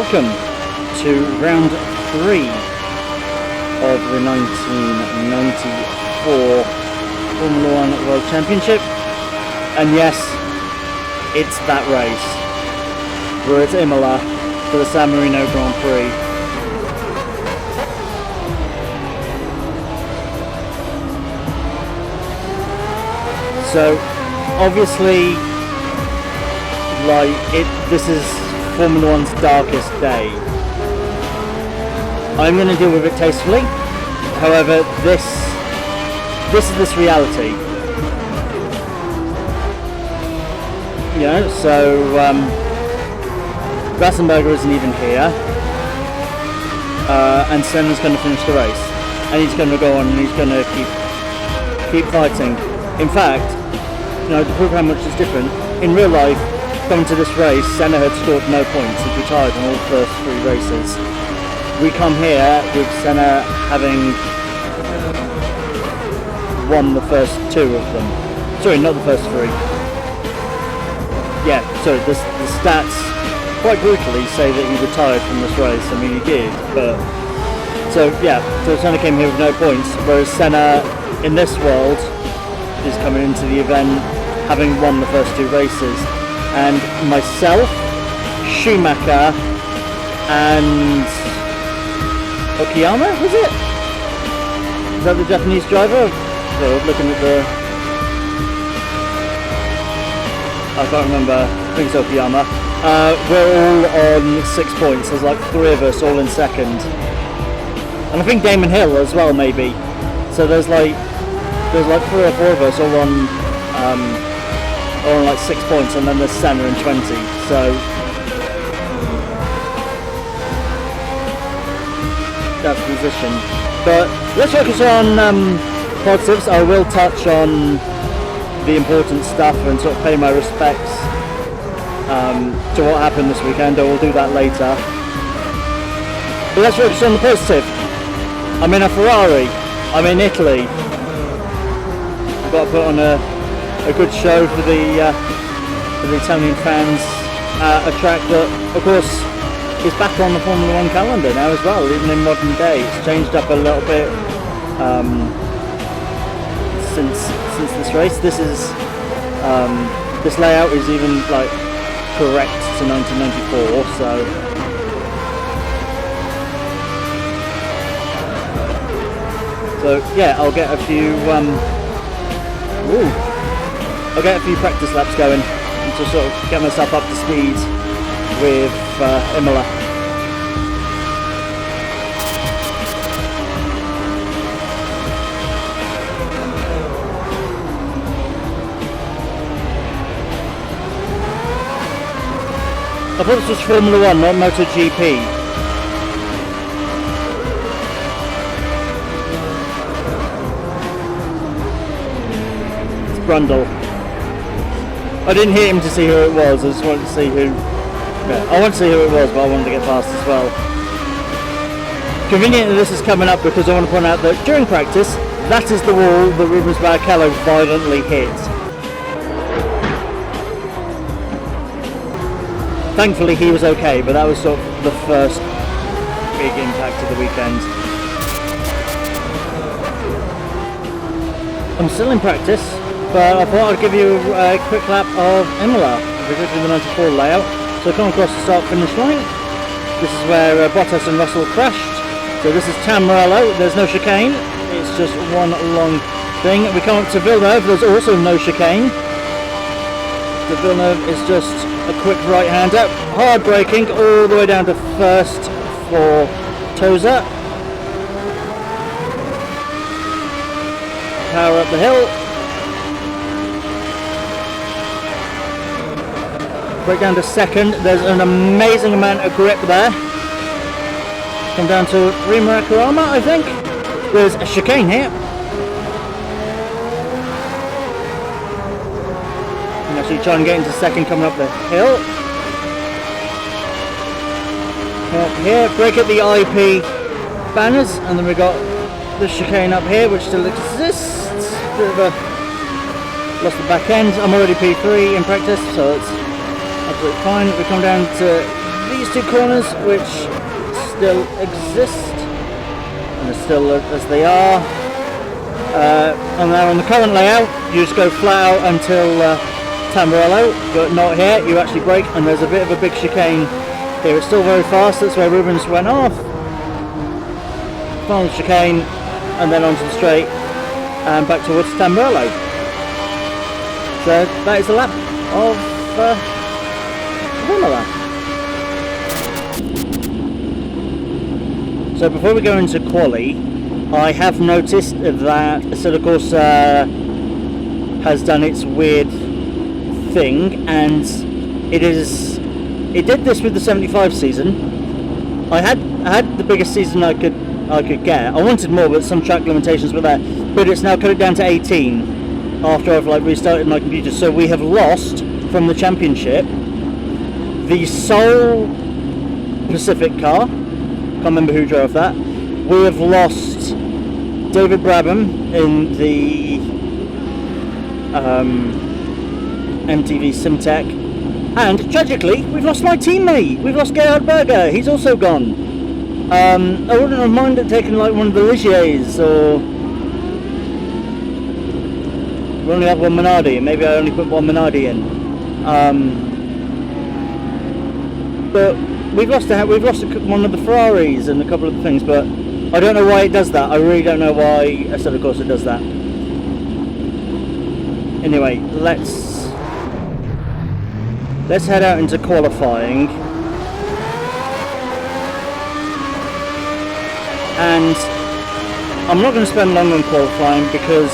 welcome to round 3 of the 1994 Formula 1 World Championship. And yes, it's that race. We're at Imola for the San Marino Grand Prix. So obviously, this is Formula 1's darkest day. I'm going to deal with it tastefully. However, this is reality. You know, so Ratzenberger isn't even here, and Senna's going to finish the race, and he's going to go on and he's going to keep fighting. In fact, you know, to prove how much is different, in real life, coming to this race, Senna had scored no points. He'd retired on all the first 3 races. We come here with Senna having won the first 2 of them. Sorry, not the first 3. Yeah, sorry, the stats quite brutally say that he retired from this race. I mean, he did, but... So, yeah, so Senna came here with no points, whereas Senna, in this world, is coming into the event having won the first 2 races. And myself, Schumacher, and Okiyama, was it? Is that the Japanese driver? So looking at the... I can't remember, I think it's Okiyama. We're all on 6 points. There's like 3 of us all in second. And I think Damon Hill as well, maybe. So there's like 3 or 4 of us all on like 6 points, and then there's Senna and 20. So that's the position. But let's focus on positives. I will touch on the important stuff and sort of pay my respects to what happened this weekend. I will do that later. But let's focus on the positive. I'm in a Ferrari. I'm in Italy. I've got to put on a good show for the Italian fans. A track that, of course, is back on the Formula 1 calendar now as well, even in modern day. It's changed up a little bit since this race. This layout is even like correct to 1994. So yeah, I'll get a few. I'll get a few practice laps going to sort of get myself up to speed with Imola. I thought this was Formula 1, not MotoGP. It's Brundle. I didn't hit him to see who it was, I just wanted to see who... Yeah, I wanted to see who it was, but I wanted to get past as well. Conveniently this is coming up because I want to point out that during practice, that is the wall that Rubens Barrichello violently hit. Thankfully he was okay, but that was sort of the first big impact of the weekend. I'm still in practice, but I thought I'd give you a quick lap of Imola. We're going through the 94 layout. So I come across the start-finish line. This is where Bottas and Russell crashed. So this is Tamarello. There's no chicane. It's just one long thing. We come up to Villeneuve. There's also no chicane. The Villeneuve is just a quick right-hander. Hard braking all the way down to first for Toza. Power up the hill. Break down to second. There's an amazing amount of grip there. Come down to Rimarama, I think. There's a chicane here. And actually try and get into second coming up the hill. Come up here, break at the IP banners, and then we got the chicane up here, which still exists. Bit of a lost the back end. I'm already P3 in practice, so it's absolutely fine. We come down to these two corners, which still exist and are still as they are. And then on the current layout, you just go flat out until Tamburello, but not here. You actually brake, and there's a bit of a big chicane here. It's still very fast. That's where Rubens went off. Final chicane, and then onto the straight, and back towards Tamburello. So that is the lap of Imola. So before we go into quali, I have noticed that Assetto Corsa has done its weird thing, and it did this with the 75 season. I had the biggest season I could get. I wanted more, but some track limitations were there. But it's now cut it down to 18 after I've restarted my computer. So we have lost from the championship the sole Pacific car. Can't remember who drove that. We have lost David Brabham in the MTV Simtech, and tragically we've lost my teammate. We've lost Gerhard Berger. He's also gone. I wouldn't have minded taking like one of the Ligiers, or we only have one Minardi. Maybe I only put one Minardi in. But we've lost one of the Ferraris and a couple of the things, but I don't know why it does that. I really don't know why Assetto Corsa does that. Anyway, let's head out into qualifying. And I'm not going to spend long on qualifying because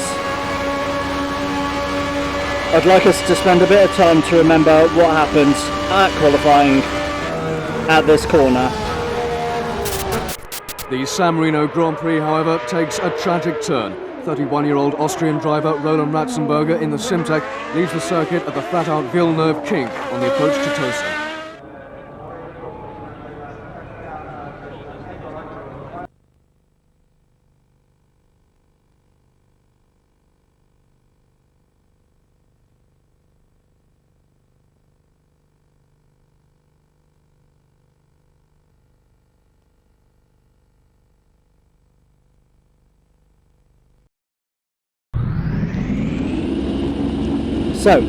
I'd like us to spend a bit of time to remember what happened at qualifying at this corner. The San Marino Grand Prix, however, takes a tragic turn. 31-year-old Austrian driver Roland Ratzenberger in the Simtech leaves the circuit at the flat-out Villeneuve kink on the approach to Tosa. So,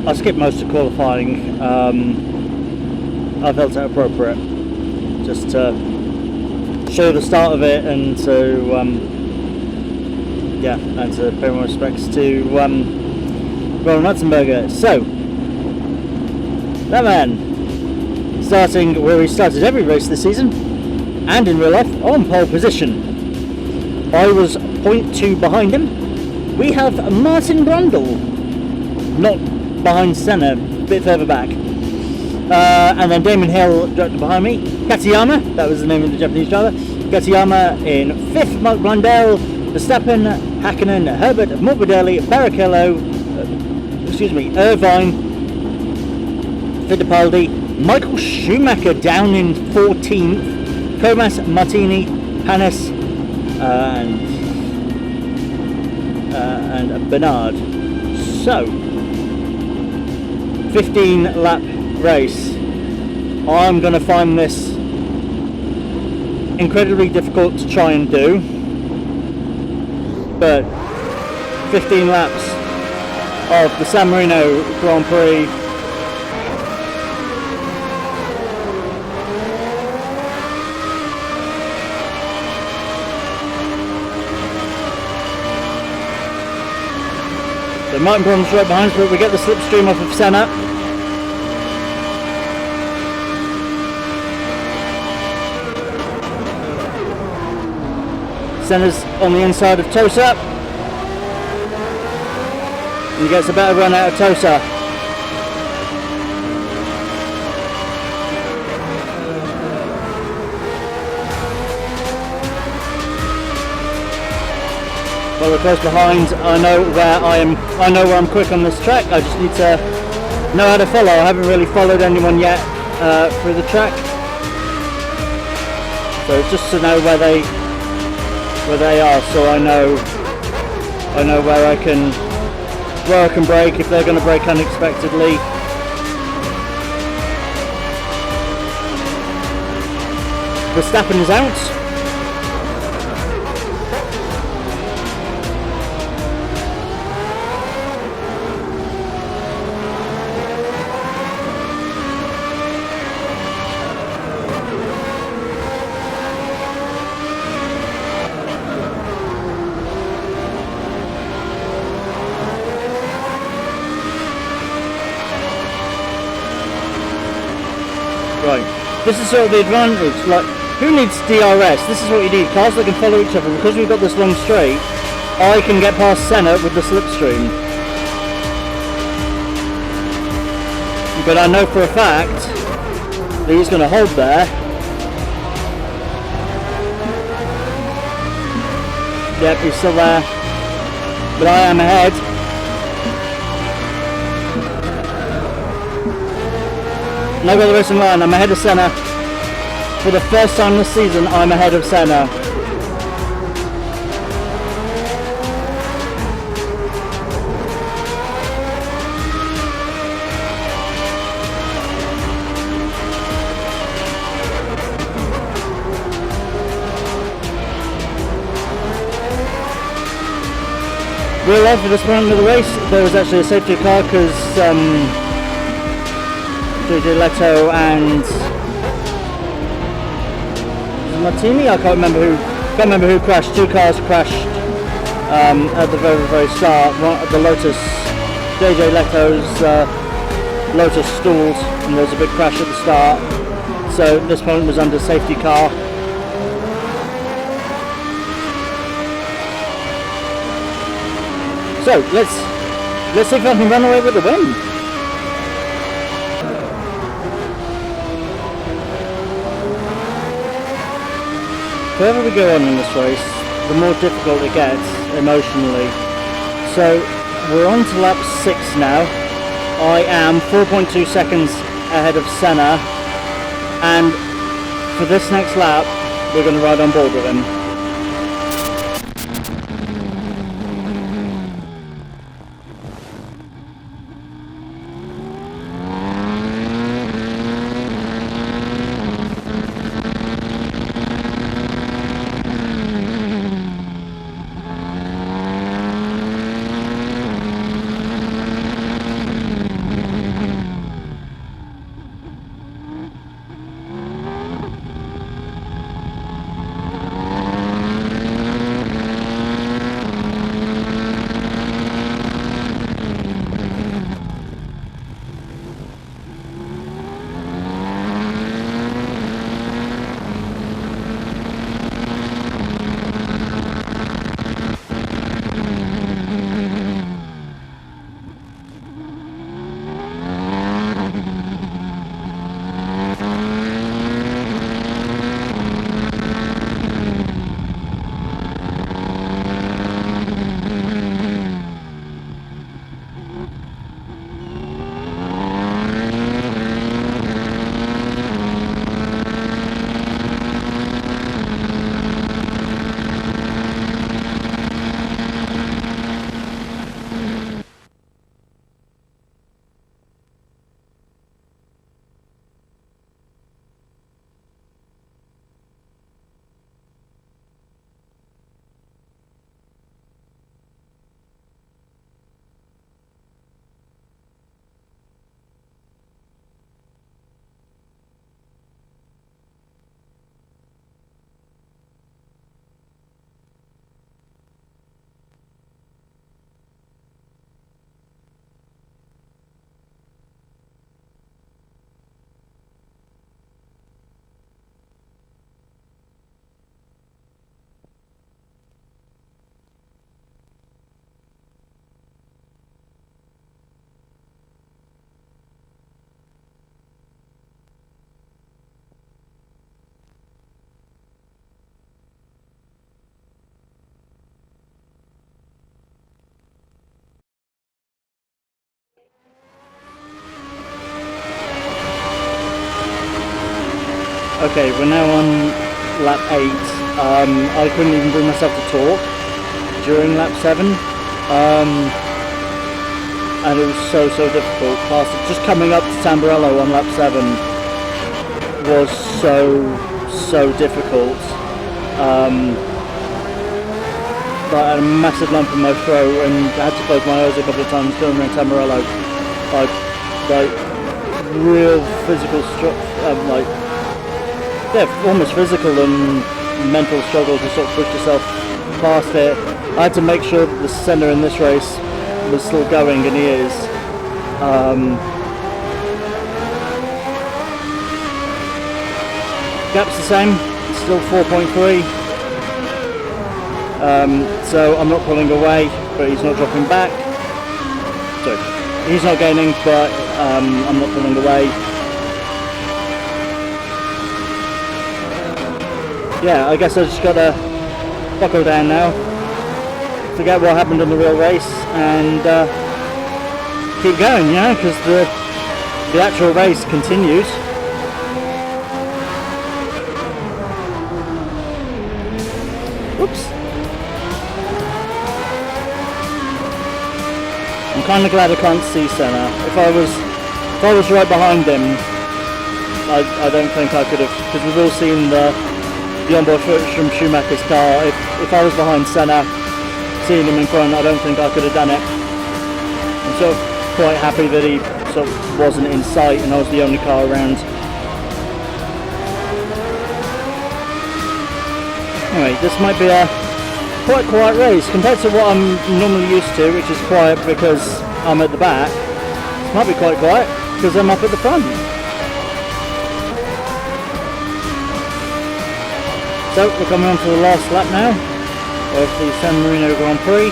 I skipped most of qualifying. I felt it appropriate just to show the start of it and to and to pay my respects to Roland Ratzenberger. So, that man, starting where he started every race this season and in real life, on pole position. I was 0.2 behind him. We have Martin Brundle, not behind Senna, a bit further back. And then Damon Hill directly behind me. Katayama, that was the name of the Japanese driver. Katayama in 5th, Mark Blundell, Verstappen, Hakkinen, Herbert, Morbidelli, Barrichello, Irvine, Fittipaldi, Michael Schumacher down in 14th, Comas, Martini, Panis, and Bernard. So, 15 lap race. I'm going to find this incredibly difficult to try and do, but 15 laps of the San Marino Grand Prix. So Martin Brundle's right behind us, but we get the slipstream off of Senna. Senna's on the inside of Tosa. And he gets a better run out of Tosa. Well, we're close behind. I know where I am. I know where I'm quick on this track. I just need to know how to follow. I haven't really followed anyone yet through the track, so it's just to know where they are, so I know where I can brake if they're going to brake unexpectedly. Verstappen is out. Right, this is sort of the advantage, like, who needs DRS? This is what you need, cars that can follow each other. Because we've got this long straight, I can get past Senna with the slipstream. But I know for a fact that he's going to hold there. Yep, he's still there. But I am ahead. And I've got the racing line, I'm ahead of Senna. For the first time this season, I'm ahead of Senna. Real life for this round of the race, there was actually a safety car because JJ Leto and Martini, I can't remember who crashed. Two cars crashed at the very start. The Lotus, JJ Leto's Lotus stalled and there was a big crash at the start. So this one was under safety car. So let's see if I can run away with the win. The further we go on in this race, the more difficult it gets emotionally. So we're on to lap 6 now. I am 4.2 seconds ahead of Senna, and for this next lap we're going to ride on board with him. Okay, we're now on lap 8. I couldn't even bring myself to talk during lap 7. And it was so difficult. Just coming up to Tamburello on lap 7 was so so difficult. But I had a massive lump in my throat and I had to close my eyes a couple of times going around Tamarello. Like real physical almost physical and mental struggle to sort of push yourself past it. I had to make sure that the Senna in this race was still going, and he is. Gap's the same, it's still 4.3. So I'm not pulling away, but he's not dropping back. Sorry, he's not gaining, but I'm not pulling away. Yeah, I guess I just gotta buckle down now, forget what happened in the real race, and keep going, because the actual race continues. Whoops. I'm kind of glad I can't see Senna. If I was right behind him, I don't think I could have, because we've all seen the onboard footage from Schumacher's car. If I was behind Senna, seeing him in front, I don't think I could have done it. I'm sort of quite happy that he sort of wasn't in sight and I was the only car around. Anyway, this might be a quite quiet race compared to what I'm normally used to, which is quiet because I'm at the back. This might be quite quiet because I'm up at the front. So we're coming on to the last lap now of the San Marino Grand Prix.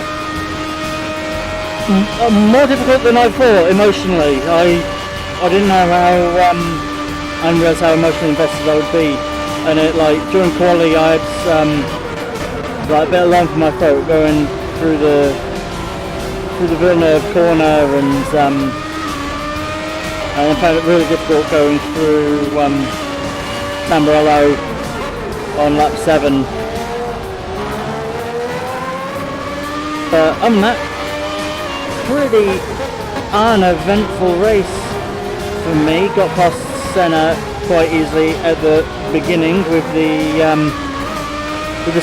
More difficult than I thought emotionally. I didn't know how I didn't realise how emotionally invested I would be. And during quali I had a bit of lump in my throat going through the Villeneuve corner, and I found it really difficult going through Tamburello on lap 7. But other than that, pretty uneventful race for me. Got past Senna quite easily at the beginning with the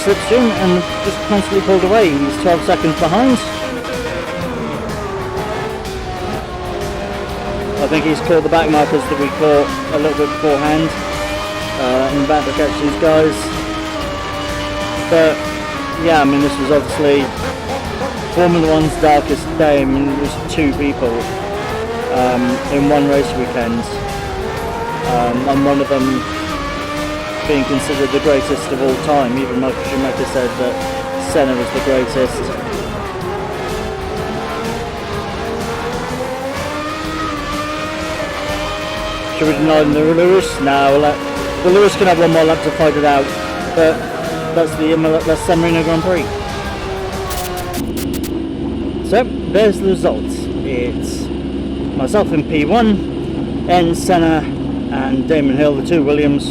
slipstream and just constantly pulled away. He's 12 seconds behind. I think he's caught the back markers that we caught a little bit beforehand. I'm about to catch these guys. But yeah, I mean, this was obviously Formula One's darkest day. I mean, there was 2 people in one race weekend. And one of them being considered the greatest of all time. Even Michael Schumacher said that Senna was the greatest. Should we deny them the Lewis? No, the Lewis can have one more lap to fight it out. But that's San Marino Grand Prix. So there's the results. It's myself in P1, Ayrton Senna and Damon Hill, the 2 Williams,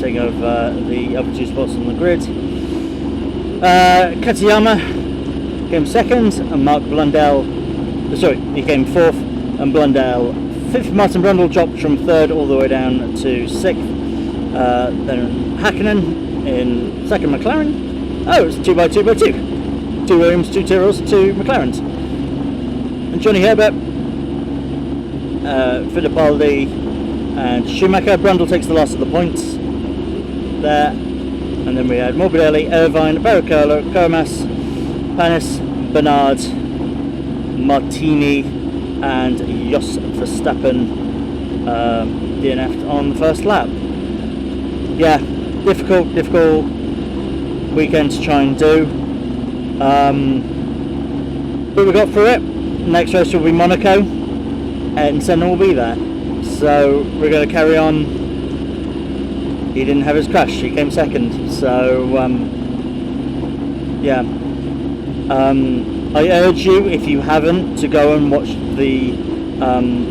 taking over the other 2 spots on the grid. Katayama came 2nd, and Mark Blundell, he came 4th, and Blundell 5th. Martin Brundle dropped from 3rd all the way down to 6th. Then Hakkinen in 2nd McLaren. Oh, it's 2x2x2. 2 Williams, 2 Tyrrells, 2 McLarens. And Johnny Herbert, Fittipaldi and Schumacher. Brundle takes the last of the points there. And then we had Morbidelli, Irvine, Barrichello, Comas, Panis, Bernard, Martini and Jos Verstappen DNF'd on the first lap. Yeah, difficult weekend to try and do. But we got through it. Next race will be Monaco. Ayrton Senna will be there. So we're going to carry on. He didn't have his crash, he came 2nd. So yeah. I urge you, if you haven't, to go and watch the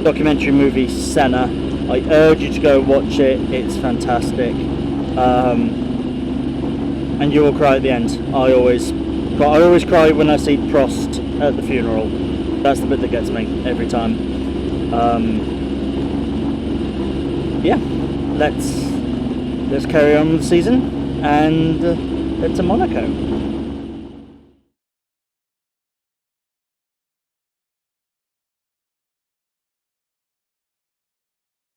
documentary movie Senna. I urge you to go watch it. It's fantastic. And you will cry at the end. I always cry when I see Prost at the funeral. That's the bit that gets me every time. Yeah, let's carry on with the season and head to Monaco.